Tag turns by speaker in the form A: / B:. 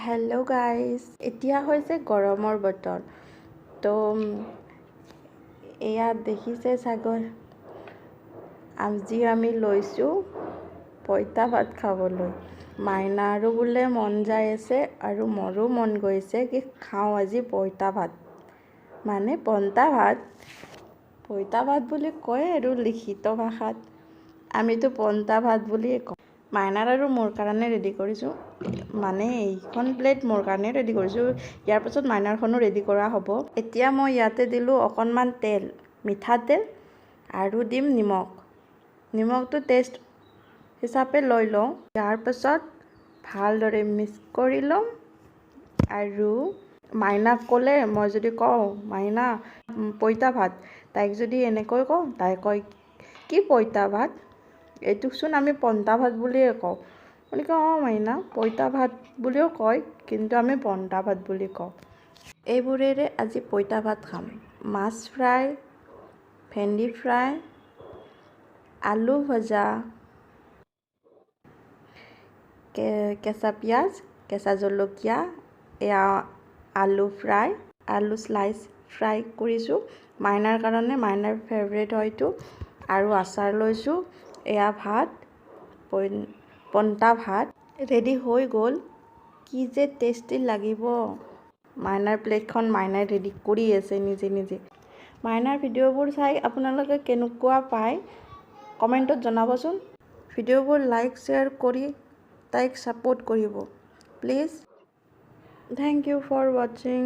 A: Hello' guys, এতিয়া হৈছে গৰমৰ বতৰ। তো এয়া দেখিছে চাগৈ, আজি আমি লৈছোঁ পঁইতা ভাত খাবলৈ। মাইনাৰো বোলে মন যাই আছে আৰু মোৰো মন গৈছে কি খাওঁ আজি পঁইতা ভাত, মানে পন্তা ভাত। পঁইতা ভাত বুলি কয় আৰু লিখিত ভাষাত, আমিতো পন্তা ভাত বুলিয়ে কওঁ। মাইনাৰ আৰু মোৰ কাৰণে ৰেডি কৰিছোঁ, মানে এইখন প্লেট মোৰ কাৰণে ৰেডি কৰিছোঁ, ইয়াৰ পাছত মাইনাৰখনো ৰেডি কৰা হ'ব। এতিয়া মই ইয়াতে দিলোঁ অকণমান তেল, মিঠাতেল, আৰু দিম নিমখ। নিমখটো টেষ্ট হিচাপে লৈ লওঁ। ইয়াৰ পাছত ভালদৰে মিক্স কৰি ল'ম। আৰু মাইনাক ক'লে, মই যদি কওঁ মাইনা পঁইতা ভাত, তাইক যদি এনেকৈ কওঁ, তাই কয় কি পঁইতা ভাত, এইটোকচোন আমি পন্তা ভাত বুলিয়ে কওঁ। বুলি কওঁ অঁ মাইনা, পঁইতা ভাত বুলিও কয়, কিন্তু আমি পন্তা ভাত বুলি কওঁ। এইবোৰেৰে আজি পঁইতা ভাত খাম। মাছ ফ্ৰাই, ভেন্দি ফ্ৰাই, আলু ভজা, কেঁচা পিঁয়াজ, কেঁচা জলকীয়া, এয়া আলু ফ্ৰাই, আলু স্লাইচ ফ্ৰাই কৰিছোঁ মাইনাৰ কাৰণে, মাইনাৰ ফেভৰেট হয়তো। আৰু আচাৰ লৈছোঁ। এয়া ভাত, পন্তা ভাত ৰেডি হৈ গ'ল। কি যে টেষ্টি লাগিব। মাইনাৰ প্লেটখন মাইনাই ৰেডি কৰি আছে নিজে নিজে। মাইনাৰ ভিডিঅ'বোৰ চাই আপোনালোকে কেনেকুৱা পায় কমেণ্টত জনাবচোন। ভিডিঅ'বোৰ লাইক শ্বেয়াৰ কৰি তাইক ছাপোৰ্ট কৰিব প্লিজ। থেংক ইউ ফৰ ৱাচিং।